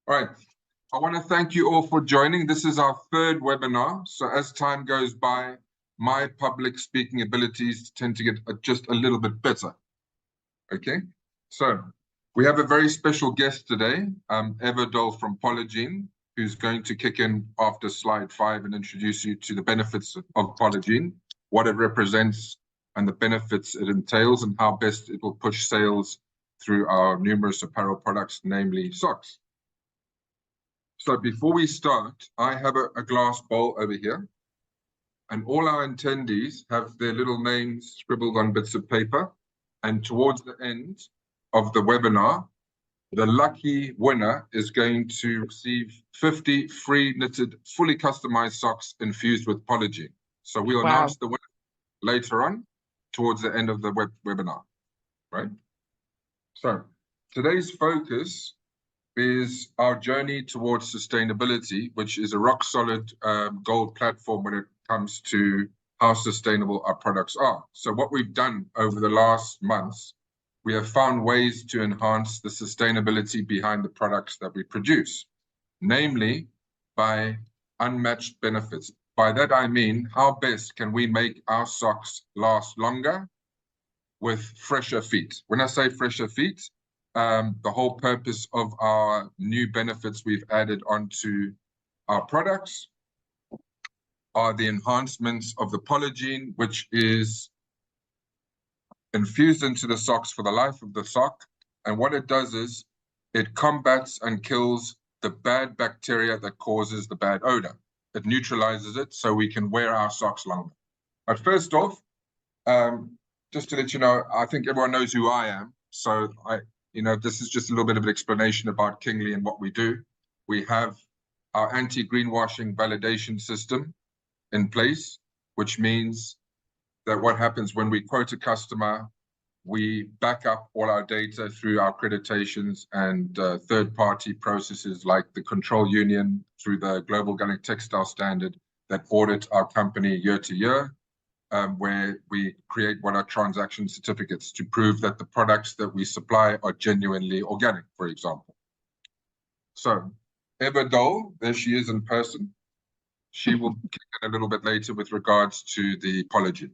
All right. I want to thank you all for joining. This is our third webinar. So as time goes by, my public speaking abilities tend to get just a little bit better. Okay. So we have a very special guest today, Dole from Polygiene, who's going to kick in after slide 5 and introduce you to the benefits of Polygiene, what it represents and the benefits it entails, and how best it will push sales through our numerous apparel products, namely socks. So before we start, I have a glass bowl over here, and all our attendees have their little names scribbled on bits of paper. And towards the end of the webinar, the lucky winner is going to receive 50 free knitted, fully customized socks infused with Polygiene. So we'll announce the winner later on towards the end of the webinar, right? So today's focus is our journey towards sustainability, which is a rock-solid gold platform when it comes to how sustainable our products are. So what we've done over the last months, we have found ways to enhance the sustainability behind the products that we produce, namely by unmatched benefits. By that I mean, how best can we make our socks last longer with fresher feet? When I say fresher feet, the whole purpose of our new benefits we've added onto our products are the enhancements of the Polygiene, which is infused into the socks for the life of the sock. And what it does is it combats and kills the bad bacteria that causes the bad odor. It neutralizes it so we can wear our socks longer. But first off, just to let you know, I think everyone knows who I am. So this is just a little bit of an explanation about Kingley and what we do. We have our anti-greenwashing validation system in place, which means that what happens when we quote a customer, we back up all our data through our accreditations and third-party processes like the Control Union through the Global Organic Textile Standard that audit our company year to year, where we create what are transaction certificates to prove that the products that we supply are genuinely organic, for example. So Dole, there she is in person. She will kick in a little bit later with regards to the Polygiene.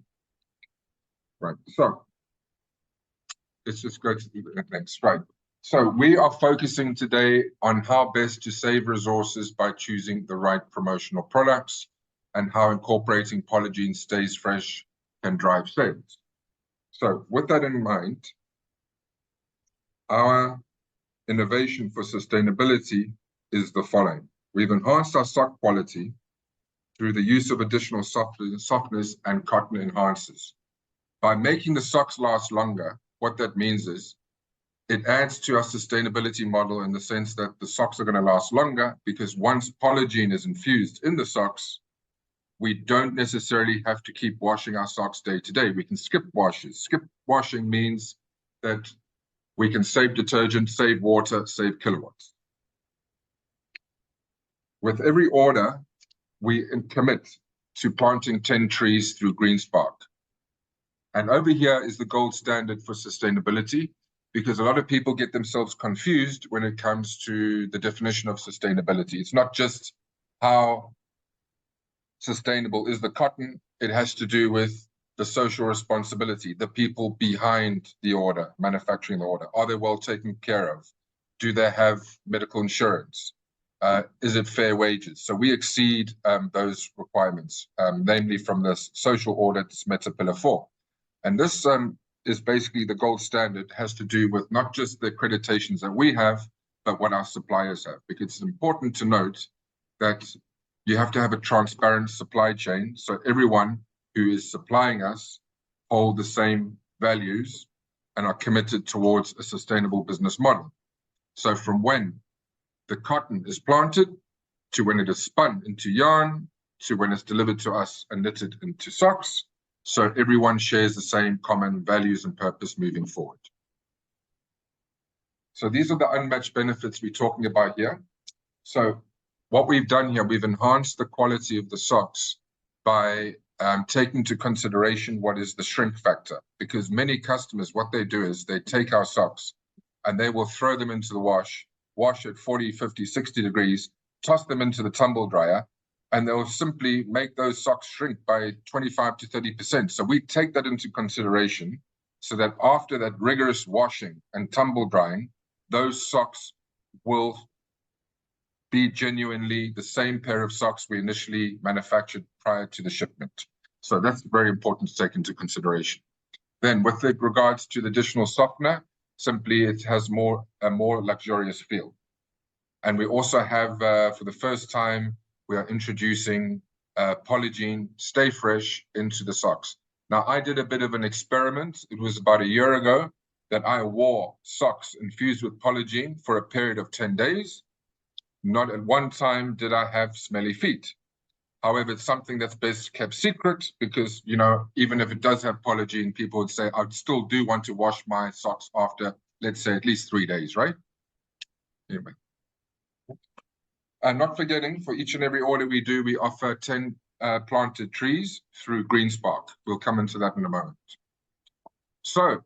Right, so let's just go to the next, right. So we are focusing today on how best to save resources by choosing the right promotional products and how incorporating Polygiene stays fresh can drive sales. So with that in mind, our innovation for sustainability is the following. We've enhanced our sock quality through the use of additional softness and cotton enhancers. By making the socks last longer, what that means is it adds to our sustainability model in the sense that the socks are going to last longer because once Polygiene is infused in the socks, we don't necessarily have to keep washing our socks day to day. We can skip washes. Skip washing means that we can save detergent, save water, save kilowatts. With every order, we commit to planting 10 trees through Green Spark. And over here is the gold standard for sustainability, because a lot of people get themselves confused when it comes to the definition of sustainability. It's not just how sustainable is the cotton, it has to do with the social responsibility, the people behind the order, manufacturing the order. Are they well taken care of? Do they have medical insurance? Is it fair wages? So we exceed those requirements, namely from the social audit, Meta Pillar 4. And this is basically the gold standard, has to do with not just the accreditations that we have, but what our suppliers have. Because it's important to note that you have to have a transparent supply chain. So everyone who is supplying us hold the same values and are committed towards a sustainable business model. So from when the cotton is planted to when it is spun into yarn to when it's delivered to us and knitted into socks, so everyone shares the same common values and purpose moving forward. So these are the unmatched benefits we're talking about here. So what we've done here, we've enhanced the quality of the socks by taking into consideration what is the shrink factor, because many customers, what they do is they take our socks and they will throw them into the wash wash at 40, 50, 60 degrees, toss them into the tumble dryer, and they'll simply make those socks shrink by 25 to 30%. So we take that into consideration so that after that rigorous washing and tumble drying, those socks will be genuinely the same pair of socks we initially manufactured prior to the shipment. So that's very important to take into consideration. Then with regards to the additional softener, simply it has a more luxurious feel. And we also have, for the first time, we are introducing Polygiene Stay Fresh into the socks. Now, I did a bit of an experiment. It was about a year ago that I wore socks infused with Polygiene for a period of 10 days. Not at one time did I have smelly feet. However, it's something that's best kept secret because, you know, even if it does have Polygiene, people would say, I still do want to wash my socks after, let's say, at least 3 days, right? Anyway. And not forgetting, for each and every order we do, we offer 10 planted trees through Green Spark. We'll come into that in a moment. So,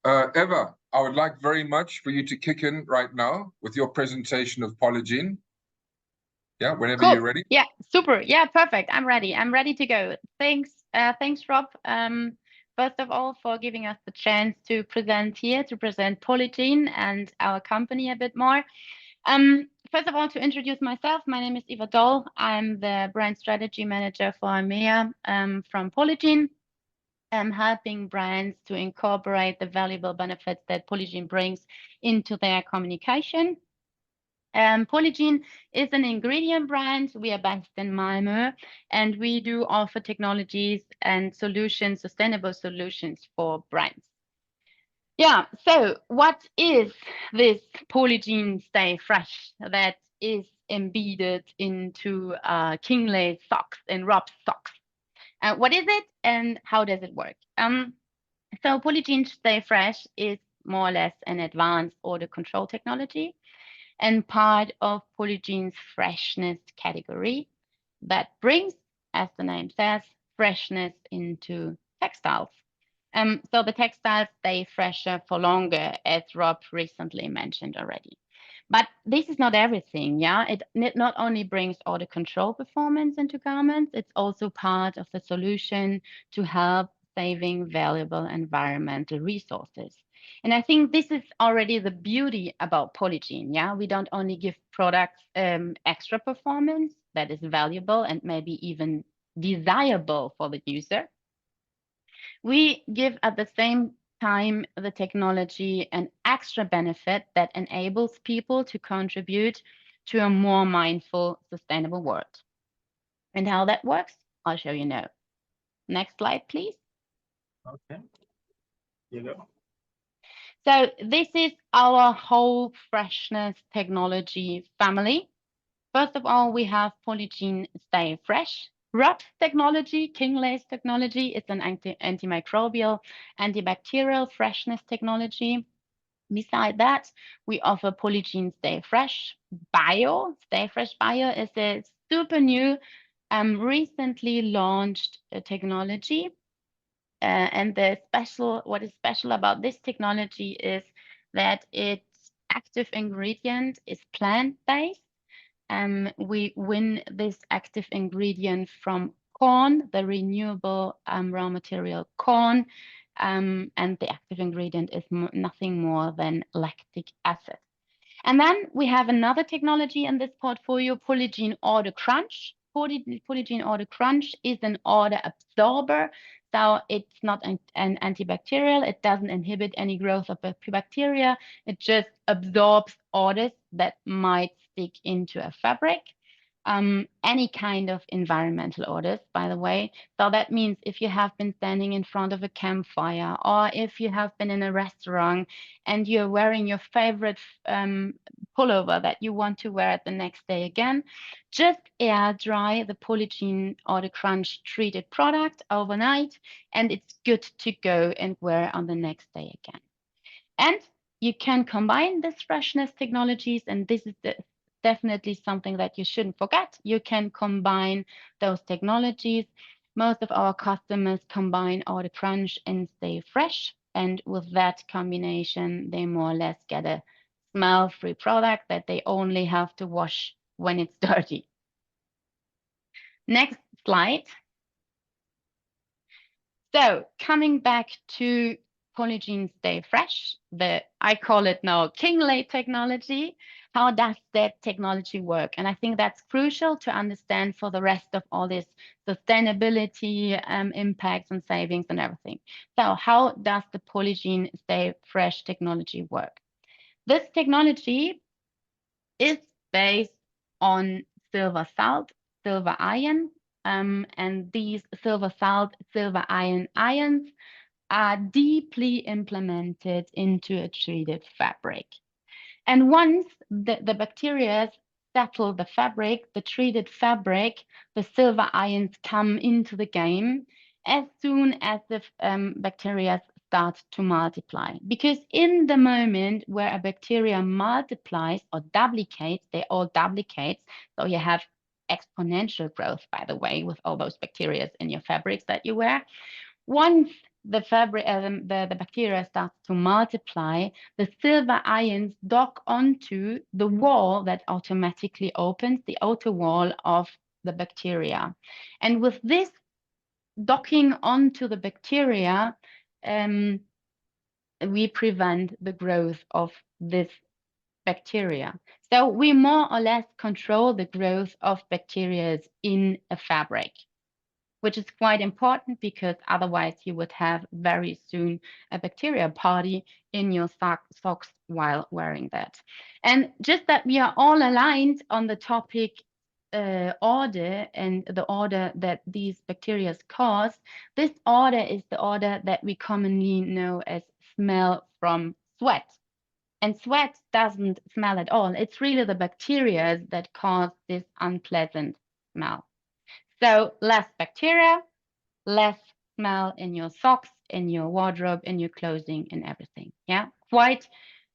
Eva, I would like very much for you to kick in right now with your presentation of Polygiene. Yeah, whenever Cool. you're ready. Yeah, super. Yeah, perfect. I'm ready. I'm ready to go. Thanks, Rob. First of all, for giving us the chance to present Polygiene and our company a bit more. First of all, to introduce myself, my name is Eva Doll. I'm the brand strategy manager for EMEA from Polygiene. I'm helping brands to incorporate the valuable benefits that Polygiene brings into their communication. Polygiene is an ingredient brand. We are based in Malmö, and we do offer technologies and solutions, sustainable solutions for brands. Yeah, so what is this Polygiene Stay Fresh that is embedded into Kingley socks and Rob's socks? What is it and how does it work? So Polygiene Stay Fresh is more or less an advanced odor control technology and part of Polygiene's freshness category that brings, as the name says, freshness into textiles. So the textiles stay fresher for longer, as Rob recently mentioned already. But this is not everything, yeah? It not only brings odor control performance into garments, it's also part of the solution to help saving valuable environmental resources. And I think this is already the beauty about Polygiene, yeah? We don't only give products extra performance that is valuable and maybe even desirable for the user. We give at the same time the technology an extra benefit that enables people to contribute to a more mindful, sustainable world. And how that works, I'll show you now. Next slide, please. Okay. You go. So this is our whole freshness technology family. First of all, we have Polygiene Stay Fresh. RUT technology, Kingley's technology, it's an antimicrobial, antibacterial freshness technology. Beside that, we offer Polygiene Stay Fresh Bio. Stay Fresh Bio is a super new, recently launched technology. And what is special about this technology is that its active ingredient is plant-based. We win this active ingredient from corn, the renewable raw material corn, and the active ingredient is nothing more than lactic acid. And then we have another technology in this portfolio, Polygiene Odor Crunch. Polygiene Odor Crunch is an odor absorber. So it's not an antibacterial. It doesn't inhibit any growth of bacteria. It just absorbs odors that might stick into a fabric. Any kind of environmental odors, by the way. So that means if you have been standing in front of a campfire or if you have been in a restaurant and you're wearing your favorite pullover that you want to wear it the next day again, just air dry the Polygiene Odor Crunch treated product overnight and it's good to go and wear on the next day again. And you can combine these freshness technologies, and this is definitely something that you shouldn't forget. You can combine those technologies. Most of our customers combine Odor Crunch and Stay Fresh. And with that combination, they more or less get a smell-free product that they only have to wash when it's dirty. Next slide. So coming back to Polygiene Stay Fresh, I call it now Kingley technology. How does that technology work? And I think that's crucial to understand for the rest of all this sustainability impacts and savings and everything. So how does the Polygiene Stay Fresh technology work? This technology is based on silver salt, silver ion, and these silver salt, silver ion ions are deeply implemented into a treated fabric. And once the bacteria settle the fabric, the treated fabric, the silver ions come into the game as soon as the bacteria start to multiply. Because in the moment where a bacteria multiplies or duplicates, they all duplicate. So you have exponential growth, by the way, with all those bacteria in your fabrics that you wear. Once the fabric, the bacteria starts to multiply, the silver ions dock onto the wall that automatically opens, the outer wall of the bacteria. And with this docking onto the bacteria, we prevent the growth of this bacteria. So we more or less control the growth of bacteria in a fabric, which is quite important because otherwise you would have very soon a bacteria party in your socks while wearing that. And just that we are all aligned on the topic order and the order that these bacteria cause, this order is the order that we commonly know as smell from sweat. And sweat doesn't smell at all. It's really the bacteria that cause this unpleasant smell. So less bacteria, less smell in your socks, in your wardrobe, in your clothing, and everything. Yeah, quite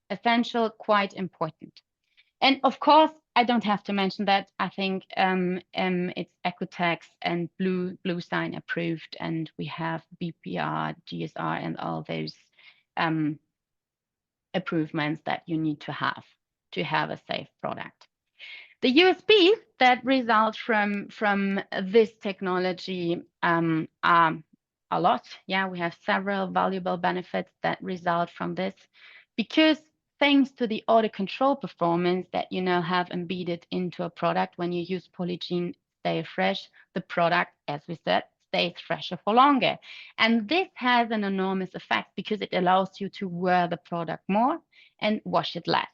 essential, quite important. And of course, I don't have to mention that. I think it's Ecotex and Blue Sign approved, and we have BPR, GSR, and all those improvements that you need to have a safe product. The USPs that result from this technology are a lot. Yeah, we have several valuable benefits that result from this because thanks to the odor control performance that you now have embedded into a product when you use Polygiene Stay Fresh, the product, as we said, stays fresher for longer. And this has an enormous effect because it allows you to wear the product more and wash it less.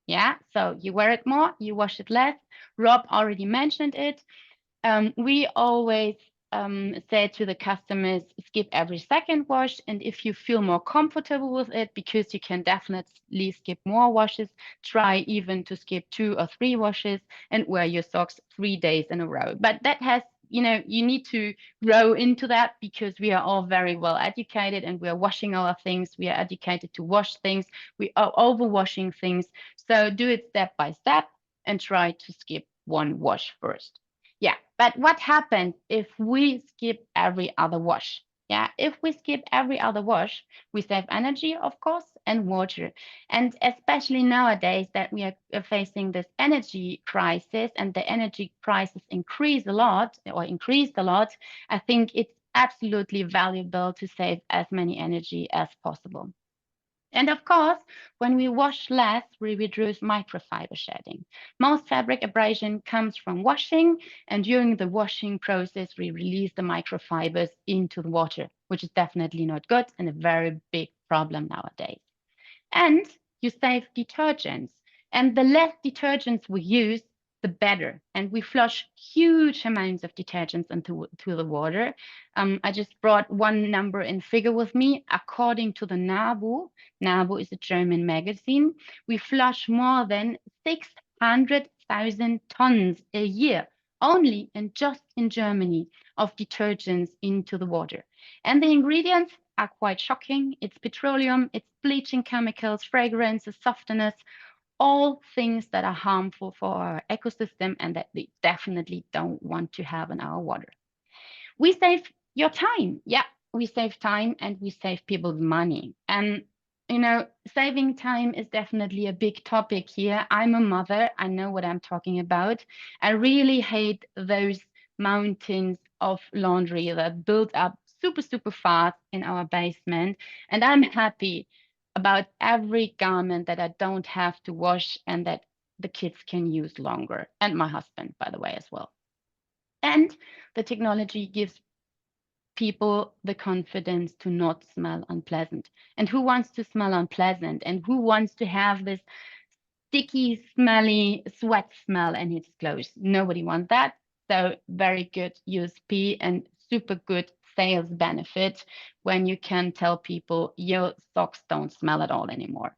Yeah, so you wear it more, you wash it less. Rob already mentioned it. We always say to the customers, skip every second wash. And if you feel more comfortable with it, because you can definitely skip more washes, try even to skip 2 or 3 washes and wear your socks 3 days in a row. But that has, you need to grow into that because we are all very well educated and we are washing our things. We are educated to wash things. We are overwashing things. So do it step by step and try to skip 1 wash first. Yeah, but what happens if we skip every other wash? Yeah, if we skip every other wash, we save energy, of course, and water. And especially nowadays that we are facing this energy crisis and the energy prices increased a lot, I think it's absolutely valuable to save as many energy as possible. And of course, when we wash less, we reduce microfiber shedding. Most fabric abrasion comes from washing, and during the washing process, we release the microfibers into the water, which is definitely not good and a very big problem nowadays. And you save detergents. And the less detergents we use, the better. And we flush huge amounts of detergents into the water. I just brought one number and figure with me. According to the NABU is a German magazine, we flush more than 600,000 tons a year, only and just in Germany, of detergents into the water. And the ingredients are quite shocking. It's petroleum, it's bleaching chemicals, fragrances, softeners, all things that are harmful for our ecosystem and that we definitely don't want to have in our water. We save your time. Yeah, we save time and we save people's money. And you know, saving time is definitely a big topic here. I'm a mother. I know what I'm talking about. I really hate those mountains of laundry that build up super, super fast in our basement. And I'm happy about every garment that I don't have to wash and that the kids can use longer. And my husband, by the way, as well. And the technology gives people the confidence to not smell unpleasant. And who wants to smell unpleasant? And who wants to have this sticky, smelly sweat smell in his clothes? Nobody wants that. So very good USP and super good sales benefit when you can tell people your socks don't smell at all anymore.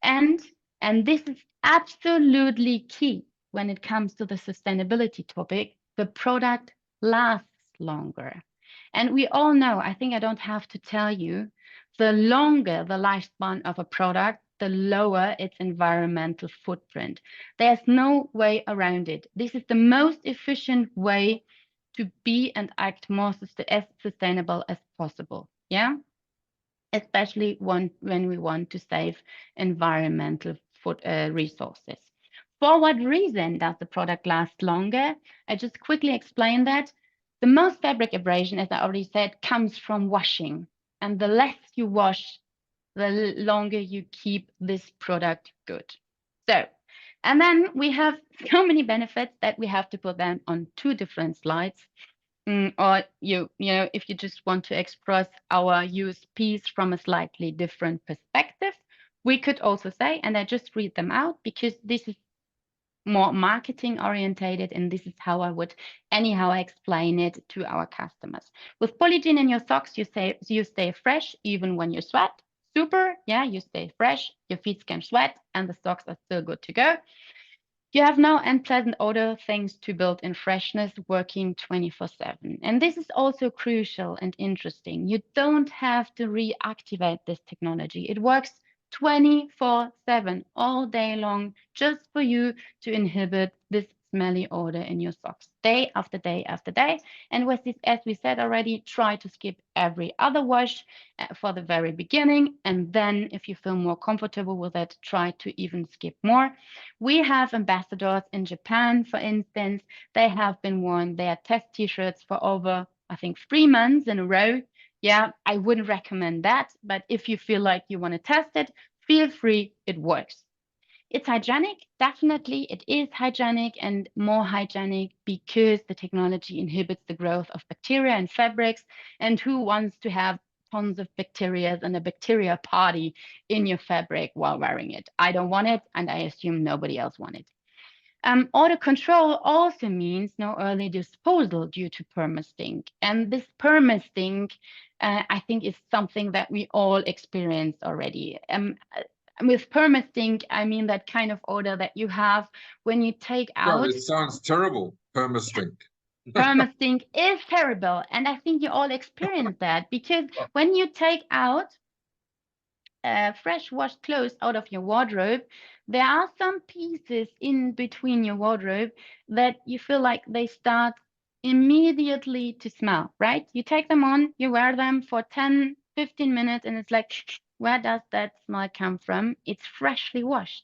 And this is absolutely key when it comes to the sustainability topic. The product lasts longer. And we all know, I think I don't have to tell you, the longer the lifespan of a product, the lower its environmental footprint. There's no way around it. This is the most efficient way to be and act more as sustainable as possible. Yeah, especially when we want to save environmental resources. For what reason does the product last longer? I just quickly explain that. The most fabric abrasion, as I already said, comes from washing. And the less you wash, the longer you keep this product good. So, and then we have so many benefits that we have to put them on 2 different slides. Or you know, if you just want to express our USPs from a slightly different perspective, we could also say, and I just read them out because this is more marketing orientated, and this is how I would anyhow explain it to our customers. With Polygiene in your socks, you stay fresh even when you sweat. Super, yeah, you stay fresh, your feet can sweat, and the socks are still good to go. You have no unpleasant odor thanks to built-in freshness working 24/7. And this is also crucial and interesting. You don't have to reactivate this technology. It works 24/7 all day long just for you to inhibit this smelly odor in your socks day after day after day. And with this, as we said already, try to skip every other wash for the very beginning. And then if you feel more comfortable with it, try to even skip more. We have ambassadors in Japan, for instance. They have been worn their test t-shirts for over, I think, 3 months in a row. Yeah, I wouldn't recommend that, but if you feel like you want to test it, feel free, it works. It's hygienic, definitely it is hygienic and more hygienic because the technology inhibits the growth of bacteria in fabrics. And who wants to have tons of bacteria and a bacteria party in your fabric while wearing it? I don't want it, and I assume nobody else wants it. Auto control also means no early disposal due to permastink. And this permastink, I think, is something that we all experienced already. With permastink, I mean that kind of odor that you have when you take out. It sounds terrible, permastink. Permastink is terrible. And I think you all experience that because when you take out fresh washed clothes out of your wardrobe, there are some pieces in between your wardrobe that you feel like they start immediately to smell, right? You take them on, you wear them for 10, 15 minutes, and it's like, where does that smell come from? It's freshly washed.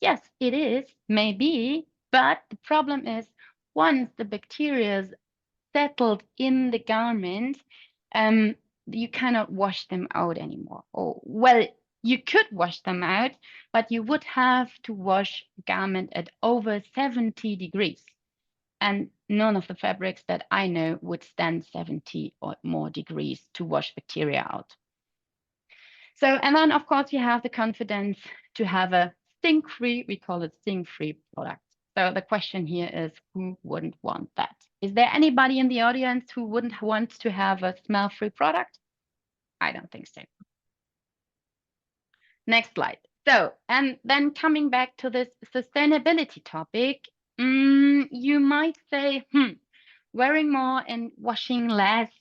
Yes, it is, maybe, but the problem is once the bacteria settled in the garment, you cannot wash them out anymore. Or, well, you could wash them out, but you would have to wash garment at over 70 degrees. And none of the fabrics that I know would stand 70 or more degrees to wash bacteria out. So, and then of course you have the confidence to have a stink-free, we call it stink-free product. So the question here is, who wouldn't want that? Is there anybody in the audience who wouldn't want to have a smell-free product? I don't think so. Next slide. So, and then coming back to this sustainability topic, you might say, wearing more and washing less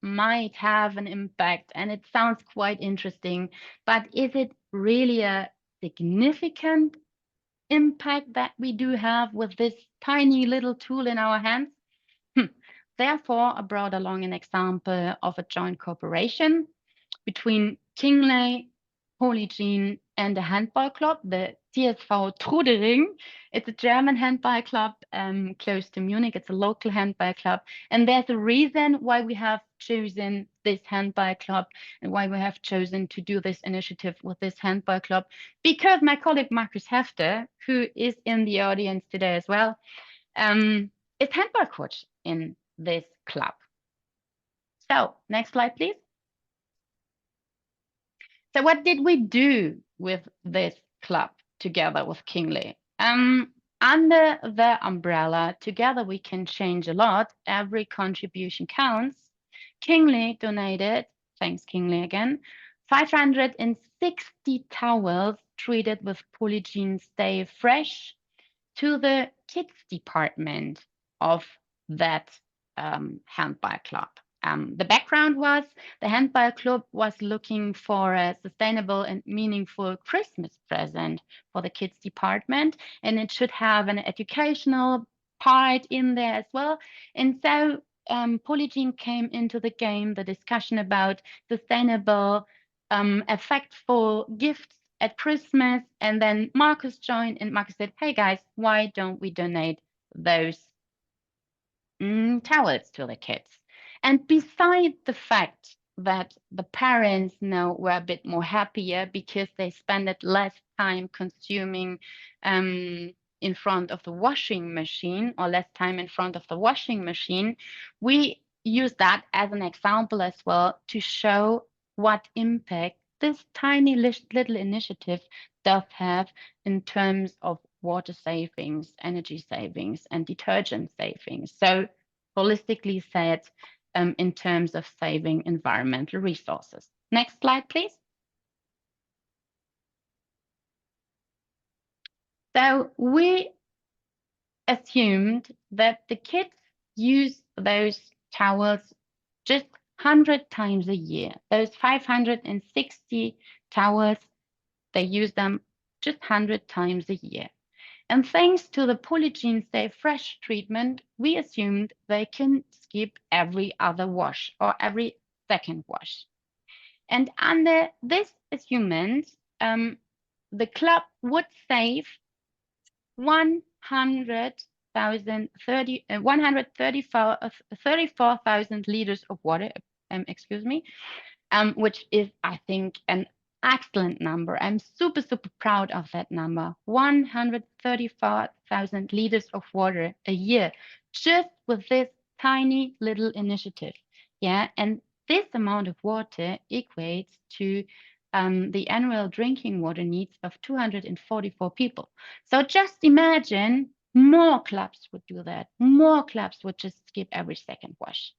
might have an impact, and it sounds quite interesting, but is it really a significant impact that we do have with this tiny little tool in our hands? Therefore, I brought along an example of a joint cooperation between Kingley, Polygiene and a handball club, the TSV Trudering. It's a German handball club close to Munich. It's a local handball club. And there's a reason why we have chosen this handball club and why we have chosen to do this initiative with this handball club. Because my colleague Markus Hefter, who is in the audience today as well, is handball coach in this club. So next slide, please. So what did we do with this club together with Kingley? Under the umbrella, together we can change a lot. Every contribution counts. Kingley donated, thanks Kingley again, 560 towels treated with Polygiene Stay Fresh to the kids department of that handball club. The background was the handball club was looking for a sustainable and meaningful Christmas present for the kids department, and it should have an educational part in there as well. And so Polygiene came into the game, the discussion about sustainable, effectful gifts at Christmas. And then Markus joined, and Markus said, hey guys, why don't we donate those towels to the kids? And beside the fact that the parents now were a bit more happier because they spent less time consuming in front of the washing machine, or less time in front of the washing machine, we use that as an example as well to show what impact this tiny little initiative does have in terms of water savings, energy savings, and detergent savings. So holistically said, in terms of saving environmental resources. Next slide, please. So we assumed that the kids use those towels just 100 times a year. Those 560 towels, they use them just 100 times a year. And thanks to the Polygiene Stay Fresh treatment, we assumed they can skip every other wash or every second wash. And under this assessment, the club would save 134,000 liters of water, which is, I think, an excellent number. I'm super, super proud of that number. 134,000 liters of water a year, just with this tiny little initiative. Yeah, and this amount of water equates to the annual drinking water needs of 244 people. So just imagine more clubs would do that. More clubs would just skip every second wash.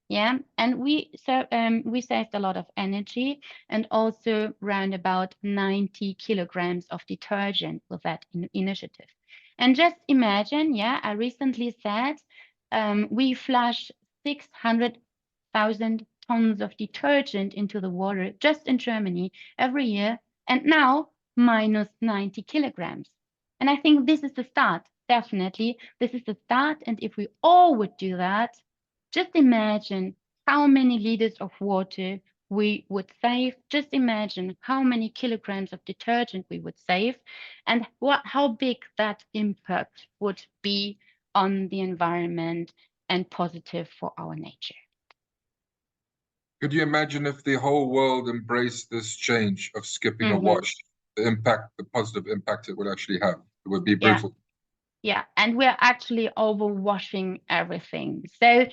Yeah, and we saved a lot of energy and also around about 90 kilograms of detergent with that initiative. And just imagine, yeah, I recently said we flush 600,000 tons of detergent into the water just in Germany every year, and now minus 90 kilograms. And I think this is the start, definitely. This is the start, and if we all would do that, just imagine how many liters of water we would save. Just imagine how many kilograms of detergent we would save, and how big that impact would be on the environment and positive for our nature. Could you imagine if the whole world embraced this change of skipping a wash, the positive impact it would actually have? It would be brutal. Yeah, and we're actually overwashing everything. So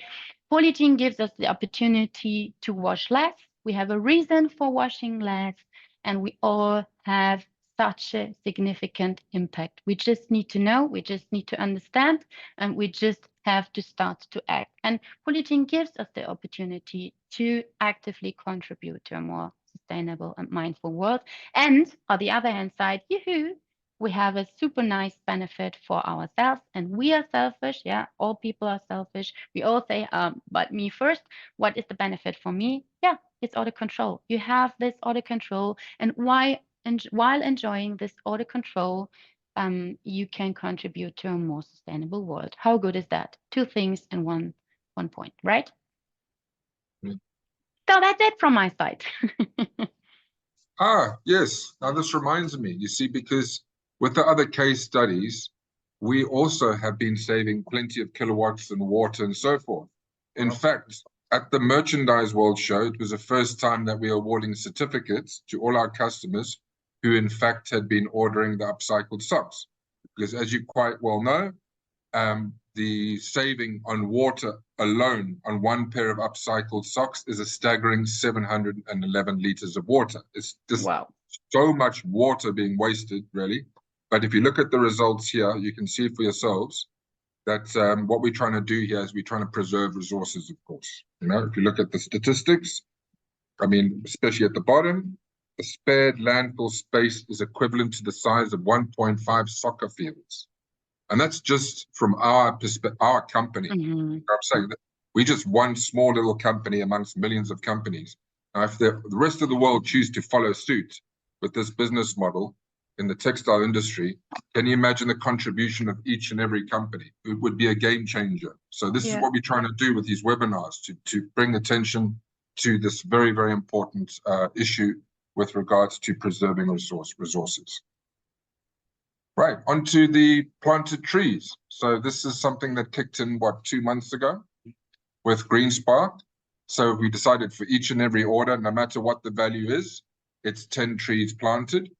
Polygiene gives us the opportunity to wash less. We have a reason for washing less, and we all have such a significant impact. We just need to know, we just need to understand, and we just have to start to act. And Polygiene gives us the opportunity to actively contribute to a more sustainable and mindful world. And on the other hand side, we have a super nice benefit for ourselves, and we are selfish. Yeah, all people are selfish. We all say, but me first. What is the benefit for me? Yeah, it's auto control. You have this auto control, and while enjoying this auto control, you can contribute to a more sustainable world. How good is that? Two things in one point, right? So that's it from my side. Yes. Now this reminds me, you see, because with the other case studies, we also have been saving plenty of kilowatts and water and so forth. In fact, at the Merchandise World Show, it was the first time that we are awarding certificates to all our customers who in fact had been ordering the upcycled socks. Because as you quite well know, the saving on water alone on one pair of upcycled socks is a staggering 711 liters of water. It's just so much water being wasted, really. But if you look at the results here, you can see for yourselves that what we're trying to do here is we're trying to preserve resources, of course. You know, if you look at the statistics, I mean, especially at the bottom, the spared landfill space is equivalent to the size of 1.5 soccer fields. And that's just from our company. I'm saying that we just one small little company amongst millions of companies. Now, if the rest of the world choose to follow suit with this business model in the textile industry, can you imagine the contribution of each and every company? It would be a game changer. So this is what we're trying to do with these webinars, to bring attention to this very, very important issue with regards to preserving resources. Right, onto the planted trees. So this is something that kicked in, 2 months ago with Green Spark. So we decided for each and every order, no matter what the value is, it's 10 trees planted.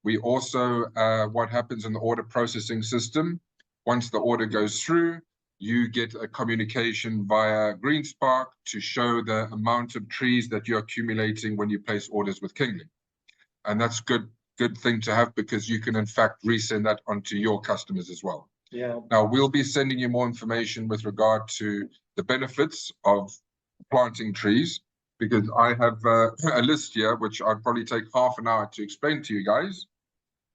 We also, what happens in the order processing system, once the order goes through, you get a communication via Green Spark to show the amount of trees that you're accumulating when you place orders with Kingly. And that's good thing to have, because you can in fact resend that onto your customers as well. Now we'll be sending you more information with regard to the benefits of planting trees, because I have a list here which I'd probably take half an hour to explain to you guys.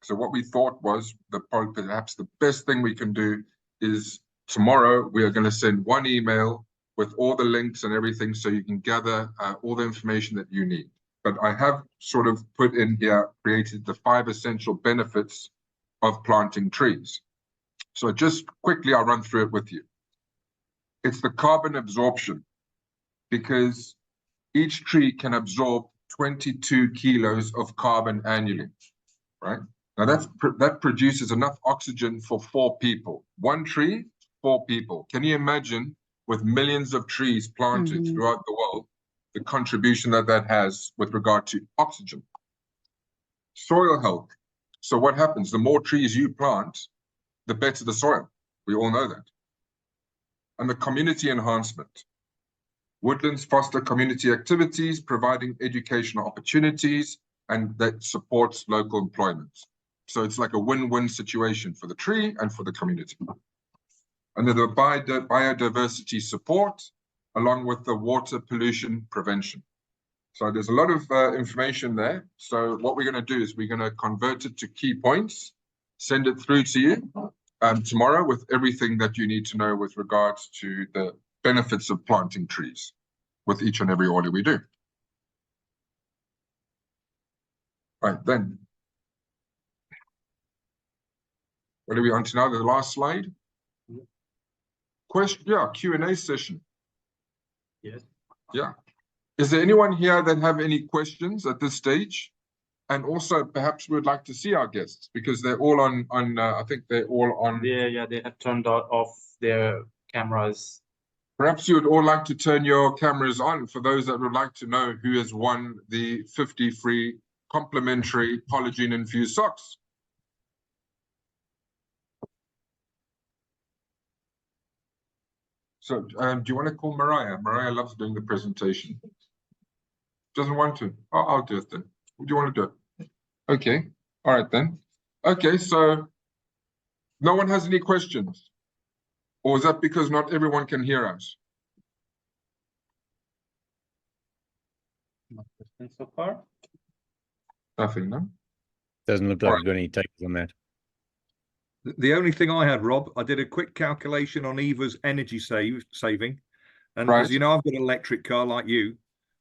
So what we thought was perhaps the best thing we can do is tomorrow we are going to send one email with all the links and everything, so you can gather all the information that you need. But I have sort of put in here, created the 5 essential benefits of planting trees. So just quickly, I'll run through it with you. It's the carbon absorption, because each tree can absorb 22 kilos of carbon annually, right? Now that produces enough oxygen for 4 people. One tree, 4 people. Can you imagine, with millions of trees planted throughout the world, the contribution that has with regard to oxygen? Soil health. So what happens? The more trees you plant, the better the soil. We all know that. And the community enhancement. Woodlands foster community activities, providing educational opportunities, and that supports local employment. So it's like a win-win situation for the tree and for the community. And then the biodiversity support, along with the water pollution prevention. So there's a lot of information there. So what we're going to do is we're going to convert it to key points, send it through to you tomorrow with everything that you need to know with regards to the benefits of planting trees with each and every order we do. Right, then. What are we on to now? The last slide? Question, Q&A session. Yes. Yeah. Is there anyone here that have any questions at this stage? And also, perhaps we would like to see our guests, because they're all on I think they're all on. Yeah, they have turned off their cameras. Perhaps you would all like to turn your cameras on for those that would like to know who has won the 50 free complimentary Polygiene infused socks. So do you want to call Mariah? Mariah loves doing the presentation. Doesn't want to. Oh, I'll do it then. Do you want to do it? Okay. All right then. Okay, so no one has any questions? Or is that because not everyone can hear us? No questions so far. Nothing, no? Doesn't look like we've got any takers on that. The only thing I had, Rob, I did a quick calculation on Eva's energy saving. And Right. as you know, I've got an electric car like you.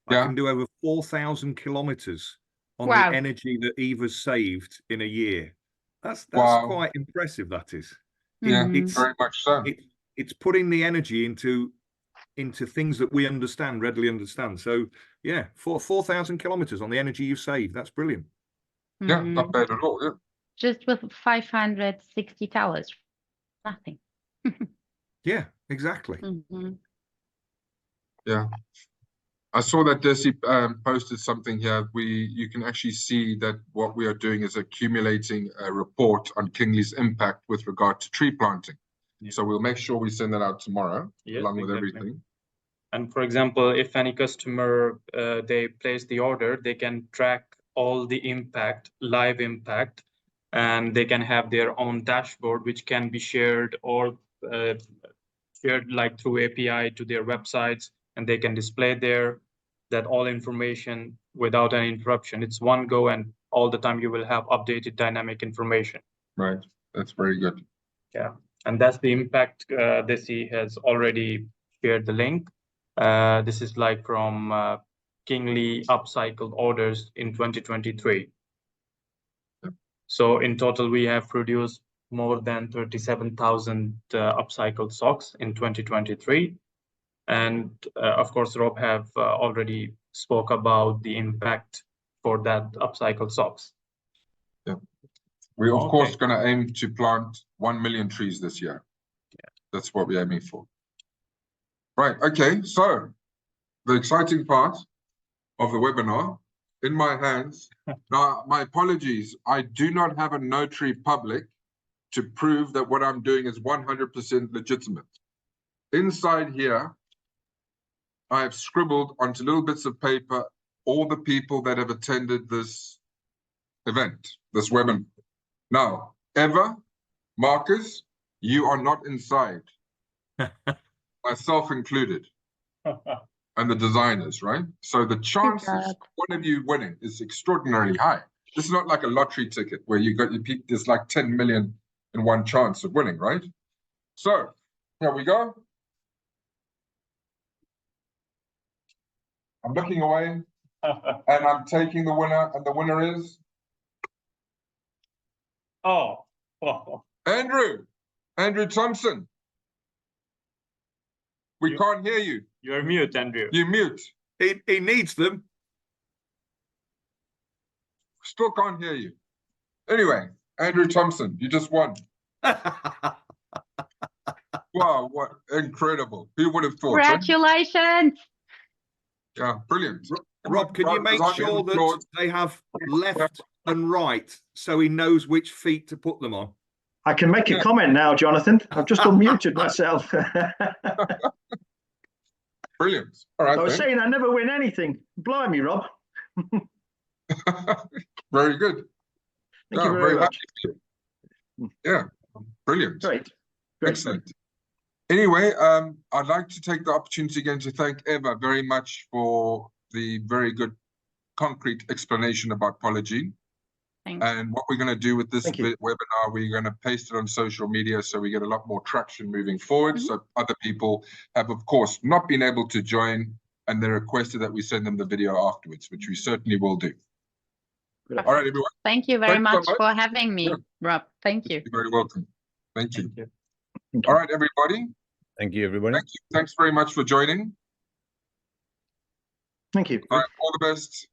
Yeah. I can do over 4,000 kilometers on Wow. the energy that Eva's saved in a year. That's Wow. quite impressive, that is. Yeah, It's very much so. it's putting the energy into into things that we understand, readily understand. So yeah, 4,000 kilometers on the energy you save. That's brilliant. Yeah, not bad at all. Yeah. Just with 560 towers, nothing. Yeah, exactly. Yeah. I saw that Desi posted something here. You can actually see that what we are doing is accumulating a report on Kingley's impact with regard to tree planting. Yeah. So we'll make sure we send that out tomorrow, Yes, along with exactly. everything. And for example, if any customer they place the order, they can track all the impact, live impact, and they can have their own dashboard, which can be shared or shared like through API to their websites, and they can display there that all information without any interruption. It's one go, and all the time you will have updated dynamic information. Right. That's very good. Yeah, and that's the impact. Desi has already shared the link. This is like from Kingley upcycled orders in 2023. Yep. So in total, we have produced more than 37,000 upcycled socks in 2023. And of course, Rob have already spoke about the impact for that upcycled socks. Yeah. We're of course Okay. going to aim to plant 1 million trees this year. Yeah. That's what we're aiming for. Right. Okay. So the exciting part of the webinar in my hands. Now, my apologies. I do not have a notary public to prove that what I'm doing is 100% legitimate. Inside here, I have scribbled onto little bits of paper all the people that have attended this event, this webinar. Now, Eva, Marcus, you are not inside, myself included, and the designers, right? So the chances of one of you winning is extraordinarily high. This is not like a lottery ticket where there's like 10 million in one chance of winning, right? So here we go. I'm looking away and I'm taking the winner, and the winner is Oh. Andrew Thompson. We can't hear you. You're mute, Andrew. You're mute. He needs them. Still can't hear you. Anyway, Andrew Thompson, you just won. Wow, what incredible. Who would have thought? Congratulations. Yeah, brilliant. Rob, can you make sure that they have left and right so he knows which feet to put them on? I can make a comment now, Jonathan. I've just unmuted myself. Brilliant. All right. I was saying I never win anything. Blimey, Rob. Very good. Thank you very much. Yeah, brilliant. Great. Excellent. Anyway, I'd like to take the opportunity again to thank Eva very much for the very good concrete explanation about Polygiene. Thanks. And what we're going to do with this Thank you. webinar, we're going to paste it on social media so we get a lot more traction moving forward. So other people have, of course, not been able to join, and they requested that we send them the video afterwards, which we certainly will do. All right, everyone. Thank you very Thanks so much for having me, Rob. Thank you. You're very welcome. Thank you. Thank you. All right, everybody. Thank you, everybody. Thank you. Thanks very much for joining. Thank you. All right, all the best.